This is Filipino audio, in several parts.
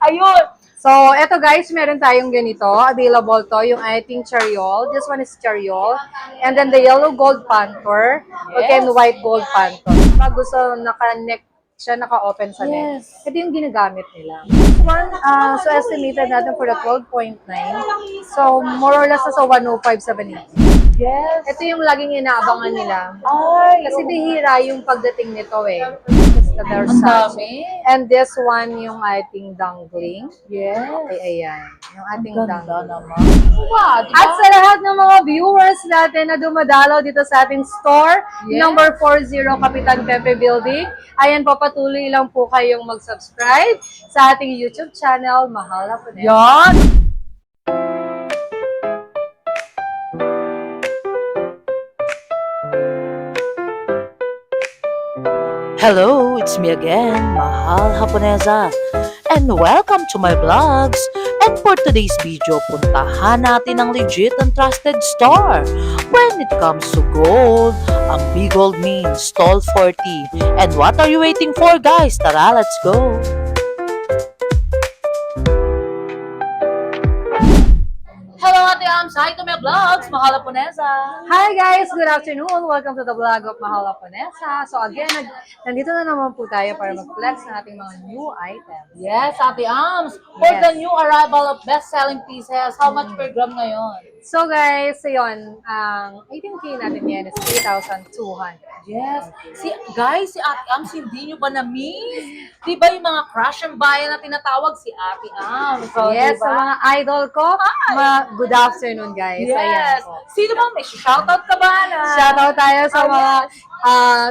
Ayun. So, eto guys, meron tayong ganito. Available to, yung ating chariol. This one is chariol. And then the yellow gold panther. Okay, and Yes. white gold panther. Pag gusto naka-neck siya, naka-open sa neck. Yes. Ito yung ginagamit nila. This one, so estimated natin for the 12.9. So, more or less sa 105.78. Yes. Ito yung laging inaabangan nila. Ay, Kasi bihira yung pagdating nito eh. Sa ang Versace. dami. And this one yung ating dangling. Yes. Ay, ayan. Yung ating Ganda dangling. naman. Wow, di ba? At sa lahat ng mga viewers natin na dumadalaw dito sa ating store, Yes. number 40 Kapitan Pepe Building, ayan po, patuloy lang po kayong mag-subscribe sa ating YouTube channel, Mahal na po. Yan. Hello, it's me again, Mahal Japonesa, and welcome to my vlogs. And for today's video, puntahan natin ang legit and trusted store. When it comes to gold, ang big gold means stall 40. And what are you waiting for, guys? Tara, let's go! Hello, Ate Ams. Hi to my vlogs. Mahal Japonesa. Hi guys! Good afternoon! Welcome to the vlog of Mahal na Ponesa. So again, nandito na naman po tayo para mag-flex ng ating mga new items. Yes, Ate Ams. For Yes. the new arrival of best-selling pieces, how much per gram ngayon? So guys, yun, ang 18K natin yan is 3,200. Yes. Guys, si Ate Ams, hindi nyo ba na-miss? Di ba yung mga crush and buyer na tinatawag si Ate Ams? So, Yes, diba? sa mga idol ko, good afternoon guys. Yes. Ayan po. Sino bang may shoutout ka ba na? Shoutout tayo sa Oh, mga yes.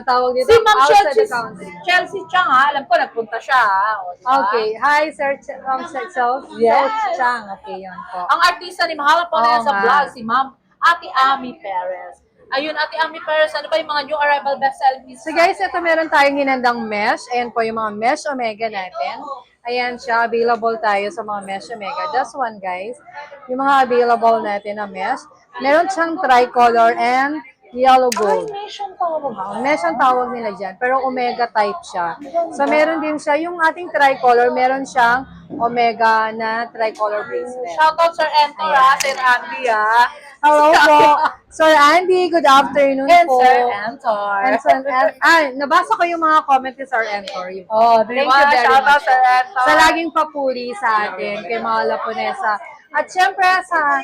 tawag dito, Si Ma'am outside Chelsea, the country. Chelsea Chang, ha? Alam ko, nagpunta siya. Ha? O, diba? Okay. Hi, Sir Yes. Chang. Okay, yun po. Ang artista ni Mahal po na Oo sa nga. vlog, si Ma'am Ate Ami Perez. Ayun, Ate Ami Perez, ano ba yung mga new arrival best-selling pieces? So guys, ito meron tayong hinandang mesh. Ayan po yung mga mesh omega natin. Ayan siya, available tayo sa mga mesh omega. Just one guys. Yung mga available natin na mesh. Meron siyang tricolor and yellow gold. Ay, nation tawag. Mesh ang tawag nila dyan, pero omega type siya. So meron din siya, yung ating tricolor, meron siyang omega na tricolor bracelet. Shoutout Sir Entor, ha? Sir Andy, ha? Hello po. Sir Andy, good afternoon And po. Sir Entor. Nabasa ko yung mga comment ni Sir Entor. Oh, Thank diba? you very Shoutout much. Sir Entor. Sa laging papuri sa atin, kay mga Laponesa. At syempre sa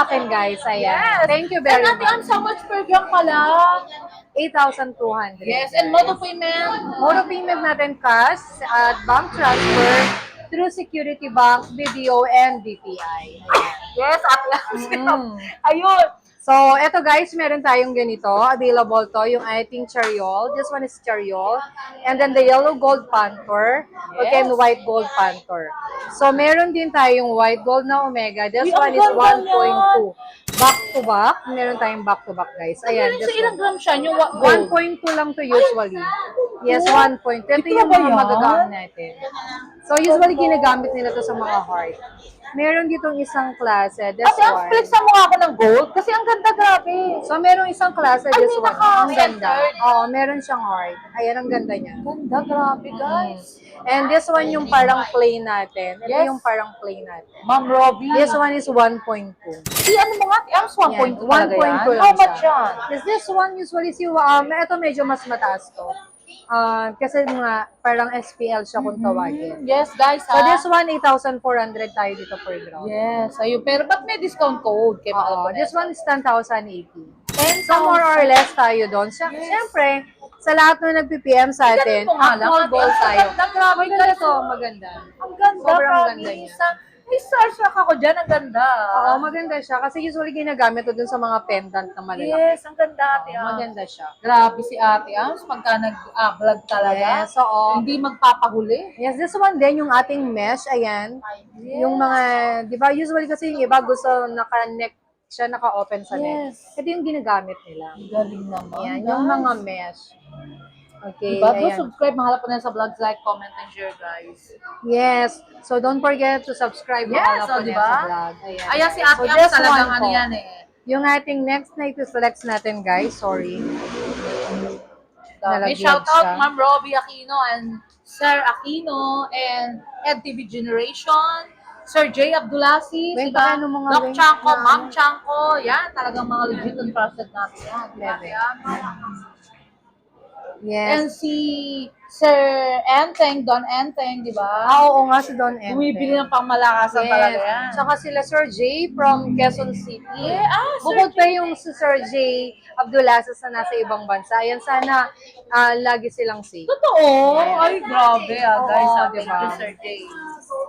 akin guys, ayan. Yes. Thank you very And Ate much. Ams, how much per gram pala? 8,200. Yes, and mode of payment? Moto payment natin cash at bank transfer through Security Bank, BDO, and BPI. Ayan. Yes, Ate Ams. Mm. Ayun. So, eto guys, meron tayong ganito. Available to, yung ating chariol. This one is chariol. And then the yellow gold panther. Okay, and Yes. white gold panther. So, meron din tayong white gold na omega. This Uy, one ang is ganda 1.2. Back to back. Meron tayong back to back guys. Ayan, Ayan, this so ilang one. gram siya? Yung gold? 1.2 lang to usually. Yes, 1.2. Ito Ito yung ba mga yan? magagamit natin. So, usually ginagamit nila to sa mga heart. Meron ditong isang klase. This Ate Ams, one. flexan mo nga ako ng gold kasi ang ganda, grabe. So, merong isang klase, Ay, this may one. Ang ganda. naka-centered. Oo, meron siyang heart. Ayan, ang ganda niya. Ganda, grabe, guys. And this one yung parang plain natin. Ito Yes. yung parang plain natin. Ma'am Robbie. This one is 1.2. Si ano mo nga, Ate Ams, 1.2 talaga yan? 1.2 lang How much siya. yan? Is this one usually ito medyo mas mataas to. Kasi nga, parang SPL siya kung tawagin. Yes, guys, So ha? this one, 8,400 tayo dito per gram. Yes, ayun. Pero ba't may discount code kay Oo, mga this one is 10,080. So more or less tayo doon. Siyempre, sa lahat na nag-PPM sa atin, Ganito nga lang. actual Ate ball Ams, tayo. ang ganda, grabe, Maganda guys. to, maganda. Ang ganda, Sobrang promise. ganda niya. May starstruck ako dyan, ang ganda. Oo, maganda siya. Kasi usually ginagamit to dun sa mga pendant na malalaki. Yes, ang ganda, Ate Ams. Maganda siya. Grabe si Ate Ams, pagka nag-vlog talaga. Yes, oo. Hindi magpapahuli. Yes, this one din, yung ating mesh, ayan. Yung mga, di ba, usually kasi yung iba gusto naka-neck siya, naka-open sa neck. Yes. Ito yung ginagamit nila. Galing naman. Ayan, guys. yung mga mesh. Okay, Diba? Do ayan. subscribe, mahal po na sa vlogs, like, comment, and share, guys. Yes. So, don't forget to subscribe Yes, mga so, Laponesa diba? vlog. Ayan. Ayan, si Ate So, Ams just talagang one ano po. yan eh. Yung ating next na ito flex natin, guys. Sorry. May Nalaglag shout out siya. Ma'am Robbie Aquino and Sir Aquino and EdTV Generation, Sir J. Abdulaziz, Weng, diba? paano mga Doc weng? Chanko, Na Ma'am ano? Chanko, yan, talagang mga legit and trusted natin yan. Diba? Lebe. Yan. And Yes. si Sir Enteng, Don Enteng, di ba? Oo nga si Don Ente. Bumibili ng pangmalakasan talaga yan. Tsaka sila Sir J from Quezon City. Sir Bukod J. pa yung si Sir J Abdulaziz na nasa ibang bansa. Ayan, sana lagi silang safe. Totoo? Ay, grabe guys. Oo, Sabi diba? ni Sir J.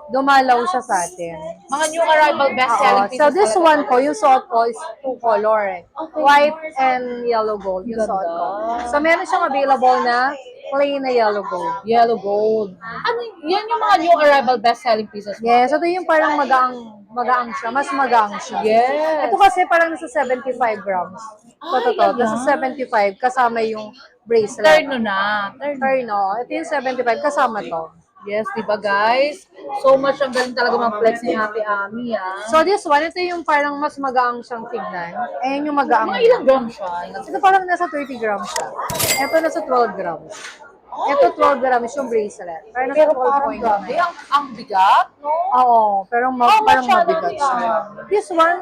Dumalaw siya sa atin. Mga new arrival best-selling Oo. So pieces. this talaga. one ko, yung suot ko is two color. Okay. White and yellow gold yung Ganda. suot ko. So meron siyang available na plain na yellow gold. Yellow gold. Ano, yan yung mga new arrival best-selling pieces. Yes, ito yung parang magaang siya. Mas magaang siya. Yes. Ito kasi parang nasa 75 grams. So, Ay, totoo. ganyan. Nasa 75 kasama yung bracelet. Turn na. Turn. Turno. Ito yung 75 kasama to. Yes, di ba guys? So much ang galing talaga mag-flex ni Ate Ami, ah. So, this one, ito yung parang mas magaang siyang tignan. Ayan yung magaang. Mga ilang grams siya? Ito parang nasa 30 grams siya. Ito nasa 12 grams. Ito 12 grams yung bracelet. Parang nasa Pero parang 12.9. grabe, ang bigat, no? Oo, pero How parang much siya, mabigat Dami, siya. This one,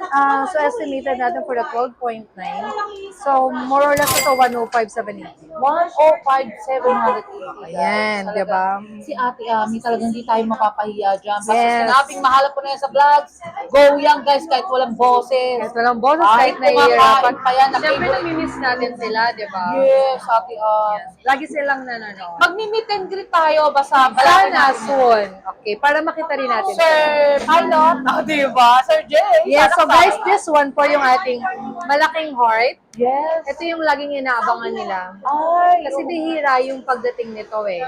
so estimated natin for the 12.9. So, more or less ito 105.780. 105,780. Ayan, di ba? Si Ate Ami, talagang hindi tayo mapapahiya dyan. Basta Yes. sinabing mahal po na yan sa vlogs, go yan guys, kahit walang boses. Kahit walang boses, Kahit kahit nahihirapan. kumakain pa yan, Siyempre, favorite. namimiss natin sila, di ba? Yes, Ate Ami. Lagi silang nanonood. Magmi-meet and greet tayo, basta Sana soon. Okay, para makita rin natin. Sir Pilot, diba? Sir Jay. Yes, so sana guys, tayo. this one po yung ating malaking heart. Yes. Ito yung laging inaabangan nila. Ay, Kasi bihira yung pagdating nito eh.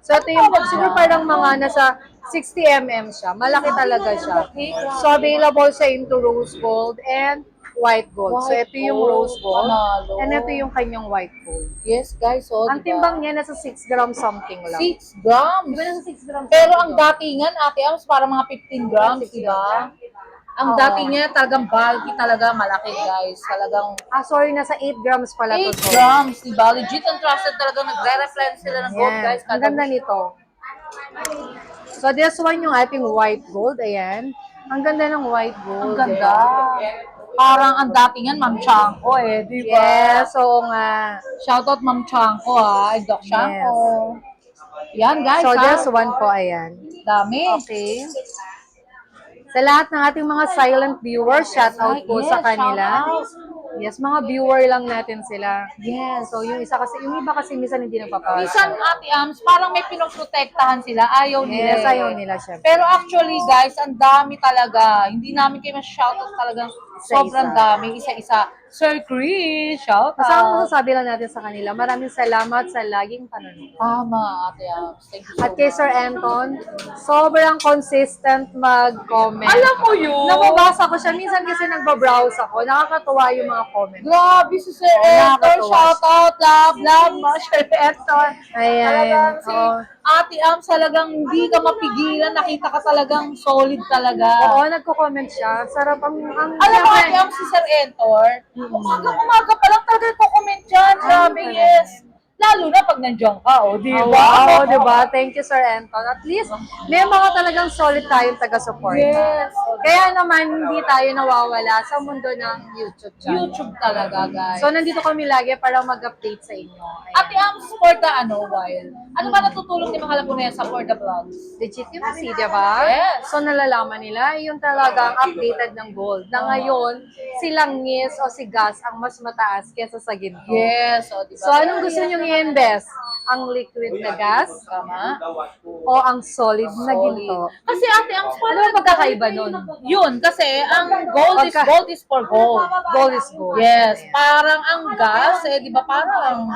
So ito yung siguro parang mga nasa 60 mm siya. Malaki talaga siya. So available siya into rose gold and white gold. So ito yung rose gold. Panalo. And ito yung kanyang white gold. Yes, guys. So, Ang timbang niya nasa 6 grams something lang. 6 grams. Di ba nasa 6 grams? Pero something ang lang? datingan, Ate Ams, para mga 15 grams, 16 di ba? Ang Oo. dating niya talagang bulky talaga, malaki guys. Talagang Sorry, nasa 8 grams pala 8 to. Sorry. grams, di ba? Legit and trusted talaga, nagre-reflect sila ng gold Ayan. guys. Ang ganda nito. So this one yung ating white gold. Ayan. Ang ganda ng white gold. Ang ganda. Parang ang datingan, Ma'am Chanko di ba? Yes, oo nga. Shoutout Ma'am Chanko Doc Chanko. Yan guys, So ha? this one po, ayan. Dami. Okay. Sa lahat ng ating mga silent viewers, shout out po Yes, sa kanila. shout out. Yes, mga viewer lang natin sila. Yes. So yung isa kasi, yung iba kasi minsan hindi nagpapasa. Minsan, Ate Ams, parang may pinoprotektahan sila. Ayaw nila. Yes, ayaw nila syempre. Pero actually, guys, ang dami talaga. Hindi namin kayo ma-shoutout talagang sobrang dami. Isa-isa. Sir Chris, shoutout. Basta ang masasabi lang natin sa kanila, maraming salamat sa laging panonood. Tama, Ate Ams. Thank you so At kay much. Sir Anton, sobrang consistent mag-comment. Alam mo yun? Nababasa ko siya. Minsan kasi nagbabrowse ako. Nakakatuwa yung mga comments. Grabe si Sir Oo, Hector. nakakatuwa. Shoutout, love, Sir Hector. Ayan. Talagang si Oo. Ate Ams, talagang hindi ka mapigilan. Nakita ka talagang solid talaga. Oo, nagko-comment siya. Sarap ang Alam mo, Ate Ams, si Sir Hector, umaga pa lang talaga nagko-comment dyan. Sabi, yes. Lalo na pag nandiyan ka, di Oh, ba? wow, di ba? Thank you, Sir Anton. At least, may mga talagang solid tayong taga-support. Yes. Kaya naman, hindi tayo nawawala sa mundo ng YouTube channel. YouTube talaga, guys. So, nandito kami lagi para mag-update sa inyo. Ayan. Ate Ams, for the while. Ano ba natutulong ni mga Halaponesa for the vlogs? Legitimacy, di ba? Yes. So, nalalaman nila yung talagang updated ng gold. Na ngayon, si Langis o si Gas ang mas mataas kesa sa ginto. Yes, di ba? So, anong gusto nyo i-invest? Ang liquid na gas Tama. o ang solid na ginto? Kasi Ate Ams, Ano ang pagkakaiba nun? Yun, kasi ang gold is for gold. Gold is gold. Yes, parang ang gas, di ba parang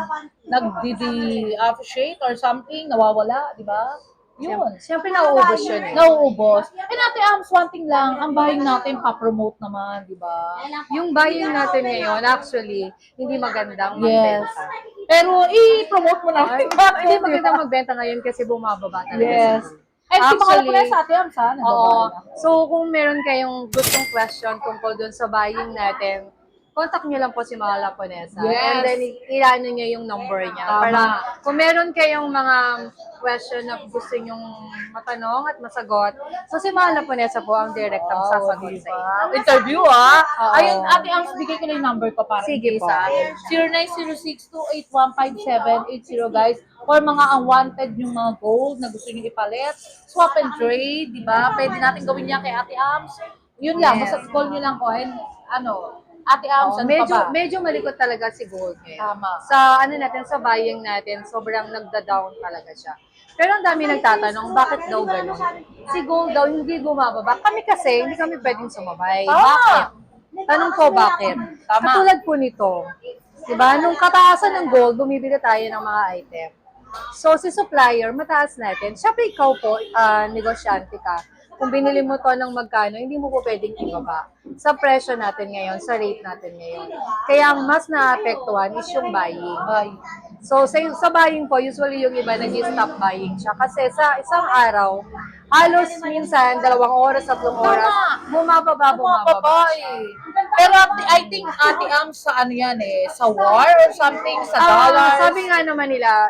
nagdi-appreciate or something, nawawala, di ba? Yun. Siyempre, nauubos yun eh. Nauubos. And Ate Ams, one thing lang, ang buying natin pa-promote naman, di ba? Yung buying natin ngayon, actually, hindi magandang Yes. magbenta. Pero i-promote mo na. Ay, hindi magandang magbenta ngayon kasi bumababa talaga. Yes. siya. Eh, di ba Actually, kala sa Ate Ams, ha? Oo. So, kung meron kayong gustong question tungkol dun sa buying natin, contact nyo lang po si Mahal Japonesa. Yes. And then, ilano nyo yung number niya. Tama. Para kung meron kayong mga question na gusto nyong matanong at masagot, so si Mahal Japonesa po ang direktang sasagot sa inyo. Interview Oo. Ayun, Ate Ams, bigay ko na yung number ko para Sige po. sa 0906-281-5780 guys. For mga unwanted yung mga gold na gusto nyo ipalit, swap and trade, di ba? Pwede natin gawin yan kay Ate Ams. Yun lang, Yes. basta call nyo lang ko. And Ate Ams, Oo, ano medyo, pa ba? medyo malikot talaga si gold ngayon. Tama. Sa ano natin, sa buying natin, sobrang nagda-down talaga siya. Pero ang dami nagtatanong, bakit daw gano'n? Si gold daw hindi bumababa. Kami kasi, hindi kami pwedeng sumabay. Tama. Bakit? Tanong ko, bakit? Tama. Katulad po nito. Diba? Nung kataasan ng gold, bumibili tayo ng mga item. So, si supplier, mataas natin. Siyempre, ikaw po, negosyante ka. Kung binili mo to ng magkano, hindi mo po pwedeng ibaba. Sa presyo natin ngayon, sa rate natin ngayon. Kaya ang mas naapektuhan is yung buying. So, sa buying po, usually yung iba nag-stop buying siya. Kasi sa isang araw, halos minsan, 2 oras, 3 oras, bumababa. Pero I think Ate Ams sa ano yan sa war or something, sa dollars. Sabi nga naman nila,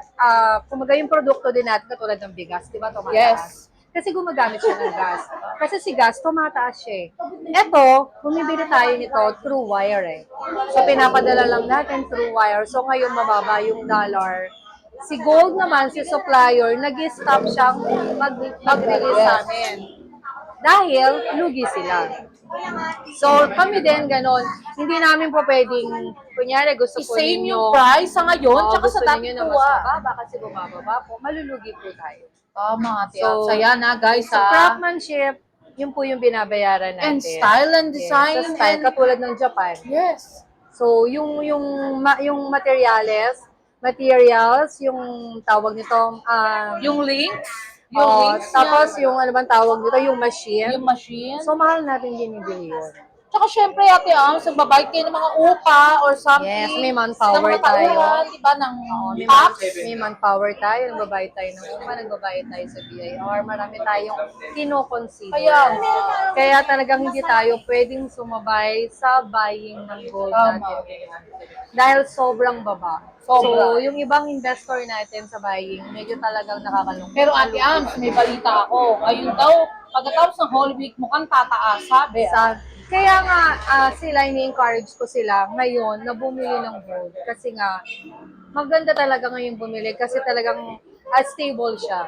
kumaga yung produkto din natin, katulad ng bigas, di ba, tumataas? Yes. Kasi gumagamit siya ng gas. Kasi si gas, tumataas siya Ito, bumibili tayo nito through wire So, pinapadala lang natin through wire. So, ngayon mababa yung dollar. Si gold naman, si supplier, nag-stop siyang mag-release sa amin. Dahil, lugi sila. So, kami din, ganon. Hindi namin po pwedeng, kunyari, gusto po I-same ninyo. yung price sa ngayon, tsaka gusto sa ninyo dati na mas mababa kasi bumababa po, malulugi po tayo. Tama, Ate So, Ams. Ayan guys Sa craftsmanship, yun po yung binabayaran natin. And style and design. Yes, sa style, katulad ng Japan. Yes. So, yung materials, yung tawag nito, Yung links. tapos yung ano bang tawag nito, yung machine. Yung machine. So, mahal natin binibili yun. Tsaka syempre, Ate Ams, magbabayad kayo ng mga upa or something. Yes, may manpower ng matauhan, tayo. Diba, ng May, tax. may manpower tayo, nagbabayad tayo ng upa, nagbabayad tayo sa BIR, marami tayong kino-consider. Kaya talagang hindi tayo pwedeng sumabay sa buying ng gold natin. Dahil sobrang baba. So, yung ibang investor natin sa buying, medyo talagang nakakalungkot. Pero Ate Ams, may balita ako. Ayun daw, pagkatapos ng Holy Week, mukhang tataas, sabi. Kaya nga, sila, ini-encourage ko sila ngayon na bumili ng gold. Kasi nga, maganda talaga ngayon bumili kasi talagang stable siya.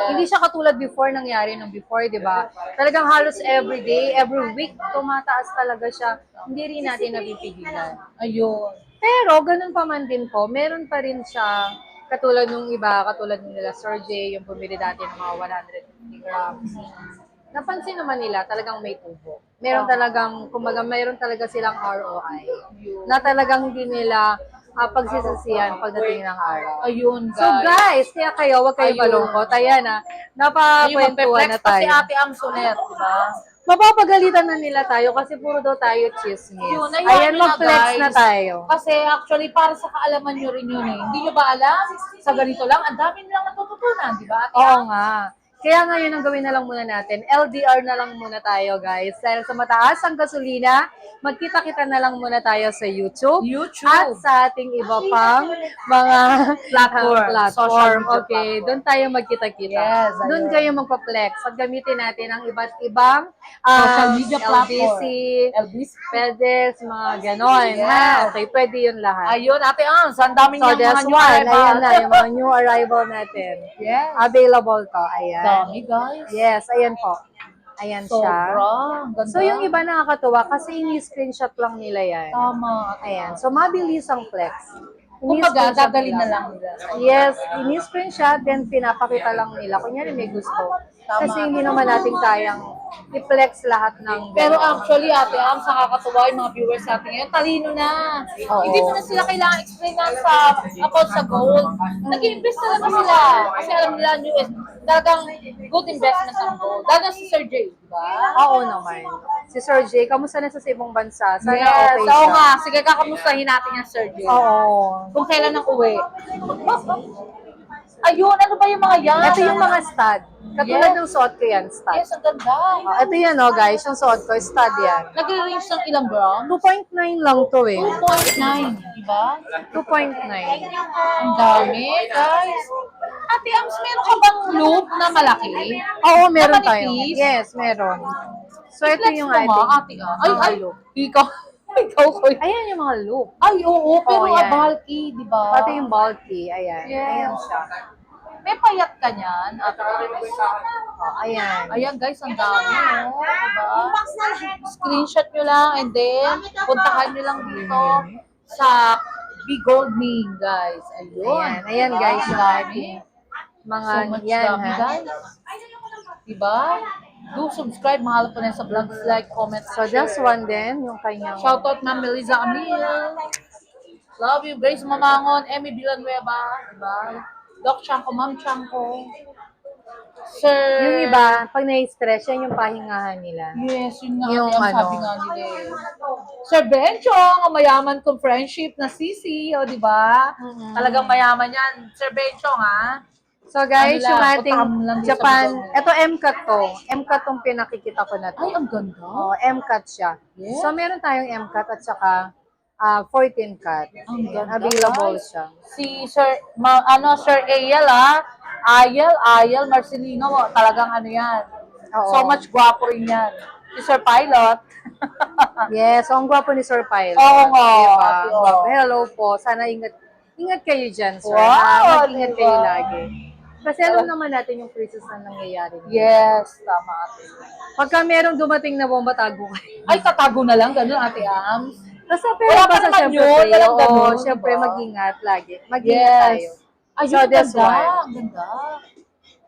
Hindi siya katulad before, nangyari nung before, di ba? Talagang halos every day, every week, tumataas talaga siya. Hindi rin natin napipigilan. Ayun. Pero, ganun pa man din po, meron pa rin siya, katulad nung iba, katulad nila Sir J, yung bumili dati ng mga 150 grams. Napansin naman nila, talagang may tubo. Meron talagang, kumbaga, meron talaga silang ROI. Na talagang hindi nila pagsisisihan pagdating ng araw. Ayun, guys. So guys, kaya kayo, huwag kayo malungkot. Ayan napakwentuhan na Pa si tayo. Ate Ams ulit, diba? Mapapagalitan na nila tayo kasi puro daw tayo chismis. Yun, Ayan, na, mag-flex guys. na tayo. Kasi actually, para sa kaalaman nyo rin yun Hindi nyo ba alam? Sa ganito lang, ang dami nilang natututunan, di ba? Oo nga. Kaya ngayon ang gawin na lang muna natin, LDR na lang muna tayo guys. Dahil sa mataas ang gasolina, magkita-kita na lang muna tayo sa YouTube. At sa ating iba pang mga platform. Social media Okay, doon tayo magkita-kita. Yes, Doon kayo magpa-flex. At gamitin natin ang iba't ibang Social media LBC, LBC. FedEx, mga ganon. Yes. Ha? Okay, pwede yun lahat. Ayun, Ate Ams, ang dami So, niyang that's mga new one. arrival. Ayan na, yung mga new arrival natin. Yes. Available to. Ayan. Dami, guys. Yes, ayan po. Ayan siya. Sobrang ganda. So, yung iba nakakatuwa kasi ini-screenshot lang nila yan. Tama. Ayan. So, mabilis ang flex. Kumbaga, Ini-screenshot dadalhin na nila. lang nila. Yes, ini-screenshot, then pinapakita lang nila. Kunyari may gusto. Kasi hindi naman natin kayang i-flex lahat ng Pero ganun. actually, Ate Ams, nakakatuwa yung mga viewers natin ngayon. Talino na. Oo. Hindi mo na sila kailangan explain about sa gold. Nag-invest talaga sila. Kasi alam nila, talagang good investment ang gold. Lalo na si Sir J, di ba? Oo naman. Si Sir J, kamusta na sa ibang bansa? Sana Yes, okay oo siya. nga. Sige, kakamustahin natin yung Sir J. Oo. Kung kailan ang uwi. Ayun, ano ba yung mga yan? Ito yung mga stud. Katulad Yes. ng suot ko yan, stud. Yes, ang ganda. Ito yan, oh, guys. Yung suot ko, stud yan. Nag-range ng ilang gram? 2.9 lang to eh. 2.9, di ba? 2.9. Ang dami, guys. Ate Ams, meron ka bang loop na malaki? Oo, meron Na tayo. manipis? Yes, meron. So, ito Flex yung mo nga, ate. ating Ay, mga ay, loop. ikaw. Ikaw ko. Ayan yung mga loop. Ay, oo, pero Oo, yan. bulky, di ba? Pati yung bulky. Ayan. Yes. Ayan siya. May payat ka niyan, ate. Oh, ayan. Ayan guys, ang dami, oh. Diba? Screenshot nyo lang and then puntahan nyo lang dito sa Big Gold Ming, guys. Ayun. Ayan. Ayan, guys, yung Dami. ating mga So much yan, dami, ha. guys. Diba? Do subscribe, mahal po na sa vlogs, like, comment, So, share. just one din, yung kanyang... Shoutout Ma'am Melissa Amil. Love you, Grace Mamangon, Emmy Villanueva, diba? Doc Chanko, Ma'am Chanko. Sir... Yung iba, pag na-stress, yan yung pahingahan nila. Yes, yun nga. Yung Yung ano. sabi nga nila eh. Sir Benchong, ang mayaman kong friendship na sisi, o di ba? Mhm. Talagang mayaman yan. Sir Benchong, ha? So guys, Ano lang, yung ating utam lang din sa Japan, bundle. ito M-cut to. M-cut tong pinakikita ko na to. Ay, ang ganda. Oh, M-cut siya. Yes. So meron tayong M-cut at saka 14 cut. Ang Ayan, ganda, available guys. siya. Si Sir, Sir Ayel, ha? Ayel Marcelino, talagang ano yan. Oo. So much gwapo rin yan. Si Sir Pilot. Yes, so ang gwapo ni Sir Pyle. Oo nga, Diba? ate, Ang gwapo. oo. Hello po. Sana ingat kayo dyan, sir. Wow, Ha? Mag-ingat diba? kayo lagi. Kasi alam naman natin yung crisis na nangyayari. Yes, tama ate. Pagka merong dumating na bomba, tago kayo. Ay, tatago na lang, ganun, Ate Ams. Basta pero Wala pa basta naman syempre, yun, walang oo, ganun, syempre diba? mag-ingat lagi. Mag-ingat tayo. Ayun, So, ang this ganda. one. Ang ganda.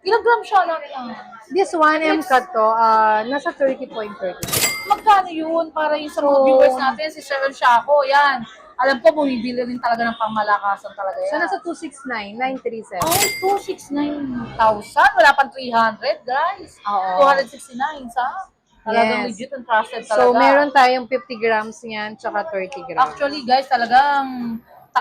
Ilang gram siya lang yan? This one, M-cut to, nasa 30.30. Magkano yun? Para yung sa mga So, viewers natin, si Sir Shaco, yan. Alam ko, bumibili rin talaga ng pangmalakasan talaga So, yan. nasa 269,937. Ay, 269,000. Wala pang 300, guys. Oo. 269, sa? Talagang Yes. legit and trusted talaga. So, meron tayong 50 grams niyan, tsaka 30 grams. Actually, guys, talagang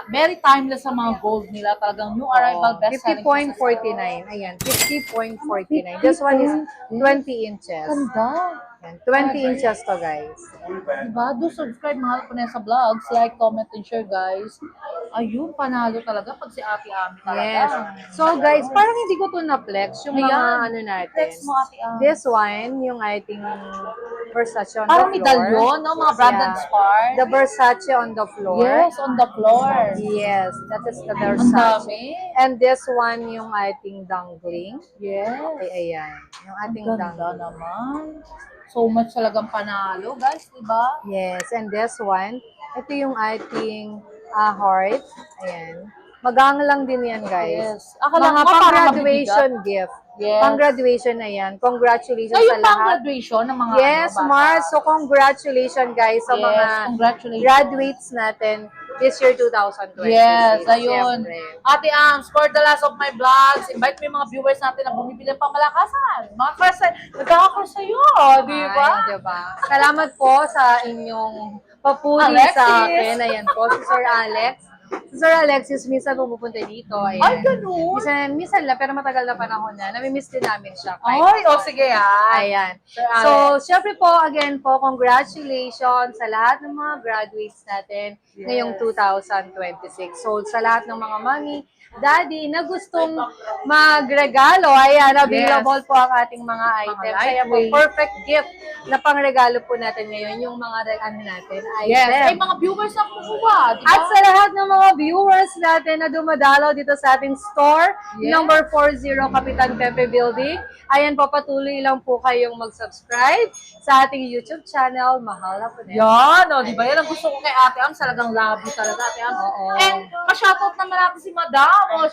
very timeless sa mga gold nila. Talagang new arrival best-selling. 50.49. Ayan, 50.49. This one is 20 inches. Ganda. Ayan, 20 inches to, guys. Diba? Do subscribe, mahal ko na sa vlogs. Like, comment, and share, guys. Ayun, panalo talaga pag si Ate Ami talaga. Yes. So, guys, parang hindi ko to na-flex yung mga Ayan. ano natin. Flex mo, Ate Ami. This one, yung ating Versace on Parang the floor. medalyon, no? Mga branded spar. The Versace on the floor. Yes, on the floor. Yes, that is the Ang Versace. dami. And this one, yung ating dangling. Yes. Ay, ayan. Yung Ang ating ganda dangling. naman. So much talagang panalo, guys, diba? Yes, and this one, ito yung ating heart. Ayan. Magang lang din yan, guys. Yes. Akala Mga ko parang pang-graduation gift. Yes. Pang-graduation na yan. Congratulations Ay, sa yung lahat. pang-graduation ng mga Yes, bata. Mars. So, congratulations, guys, sa Yes, mga congratulations. graduates natin this year 2026. Yes, ayun. Siyempre. Ate Ams, for the last of my vlogs, invite mo yung mga viewers natin na bumibili ng pamalakasan. Mga crush, nagkaka-crush sa'yo, di ba? Ay, diba? Salamat po sa inyong papuri Alexis. sa akin. Ayan po, si Sir Alex. Si Sir Alexis, minsan pumupunta dito. Ayan. Ay, ganun. Minsan lang, pero matagal na panahon na. Namimiss din namin siya. Ay, o sige ha. Ayan. Sir Alex. So, syempre po, again po, congratulations sa lahat ng mga graduates natin ngayong 2026. So, sa lahat ng mga mami, daddy na gustong magregalo, ayan, available po ang ating mga items. Kaya po, lightweight. perfect gift na pangregalo po natin ngayon, yung mga ano natin, Yes, ay items. mga viewers na kumuha, di ba? At sa lahat ng mga viewers natin na dumadalaw dito sa ating store, Yes. number 40 Kapitan Pepe Building. Ayan po, patuloy lang po kayong mag-subscribe sa ating YouTube channel, Mahal na po. Yan, o, di ba? Yan ang gusto ko kay Ate Ams. Talagang love you talaga, Ate Ams. Oo. And, pa-shoutout naman natin si Madam. O,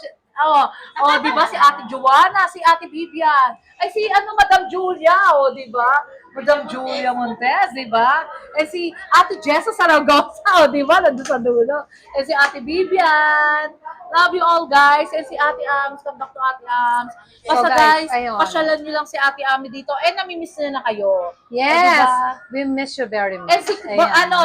di ba? Si Ate Joanna, si Ate Vivian. Ay, si Madam Julia, o, di ba? Madam Julia Montes, di ba? Eh si Ate Jessa Saragosa, di ba? Nandun sa dulo. Eh si Ate Vivian. Love you all, guys. Eh si Ate Ams, come back to Ate Ams. So, Basta guys, guys, ayun. pasyalan nyo lang si Ate Ami dito. Eh, namimiss na kayo. Yes, diba? we miss you very much. Eh, si,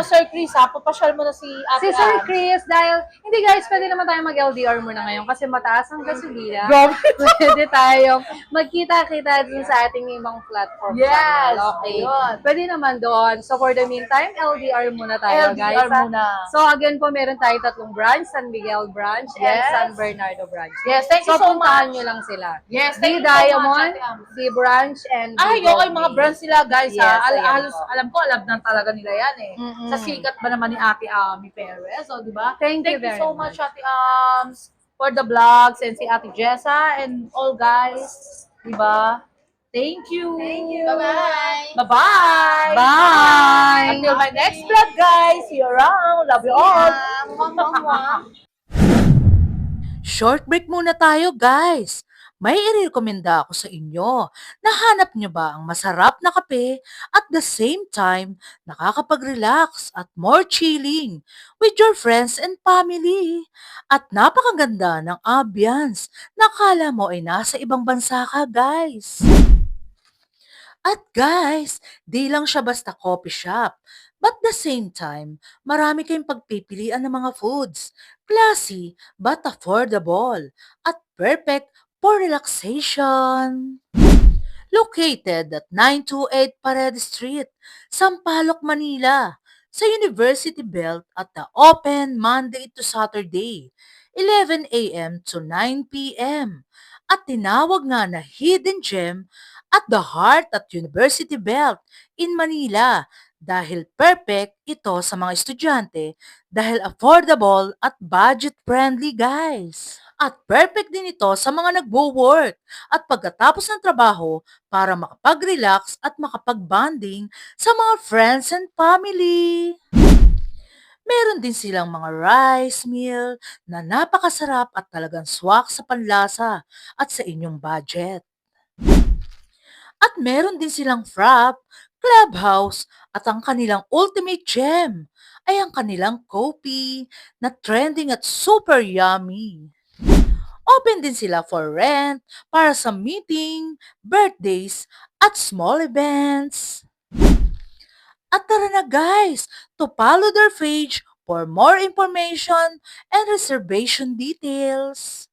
Sir Chris, Papasyal mo na si Si Ate Sir Ams. Chris, dahil, hindi guys, pwede naman tayo mag-LDR muna ngayon kasi mataas ang gasolina. Grabe. Pwede tayong magkita-kita dun sa ating ibang platform. Yes, channel. Okay. ayun. Pwede naman doon. So for the meantime, LDR muna tayo, guys. LDR muna. So again po, meron tayo tatlong branch, San Miguel branch and Yes. San Bernardo branch. Yes, thank you So so puntahan much. nyo lang sila. Yes, D thank you so much, Diamond, Ate Ams. D branch, and D Ay, Gold okay, mga Main. brands sila, guys, Yes, ayan halos, po. alam ko, alam na talaga nila yan, eh. Mm-mm. Sa sikat ba naman ni Ate Ami Perez, o, di ba? Thank you very so much. much, Ate Ams, for the vlogs, and si Ate Jessa, and all guys, di ba? Thank you. Bye-bye. Bye-bye. Bye. Until my next vlog, guys. See you around. Love you all. Short break muna tayo, guys. May irekomenda ako sa inyo. Nahanap nyo ba ang masarap na kape at the same time nakakapag-relax at more chilling with your friends and family? At napakaganda ng ambience na akala mo ay nasa ibang bansa ka, guys. At guys, di lang siya basta coffee shop. But the same time, marami kayong pagpipilian ng mga foods. Classy but affordable. At perfect for relaxation. Located at 928 Paredes Street, Sampaloc, Manila. Sa University Belt at the open Monday to Saturday, 11 a.m. to 9 p.m. At tinawag nga na Hidden Gem at the heart at University Belt in Manila dahil perfect ito sa mga estudyante dahil affordable at budget-friendly, guys. At perfect din ito sa mga nagwo-work at pagkatapos ng trabaho para makapag-relax at makapag-bonding sa mga friends and family. Meron din silang mga rice meal na napakasarap at talagang swak sa panlasa at sa inyong budget. At meron din silang frap, clubhouse, at ang kanilang ultimate gem ay ang kanilang kopi na trending at super yummy. Open din sila for rent para sa meeting, birthdays, at small events. At tara na guys, to follow their page for more information and reservation details.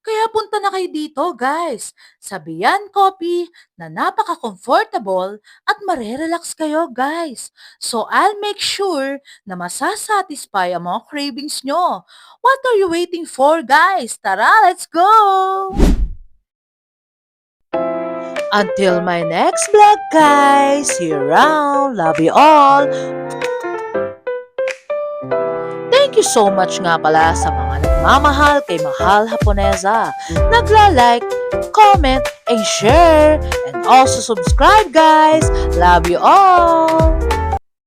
Kaya punta na kayo dito guys, sa Bian Coffee na napaka-comfortable at marerelax kayo guys. So I'll make sure na masasatisfy ang mga cravings nyo. What are you waiting for guys? Tara, let's go! Until my next vlog guys, see you around, love you all. Thank you so much nga pala sa mga nagmamahal kay Mahal Haponesa. Nagla-like, comment, and share. And also subscribe guys. Love you all.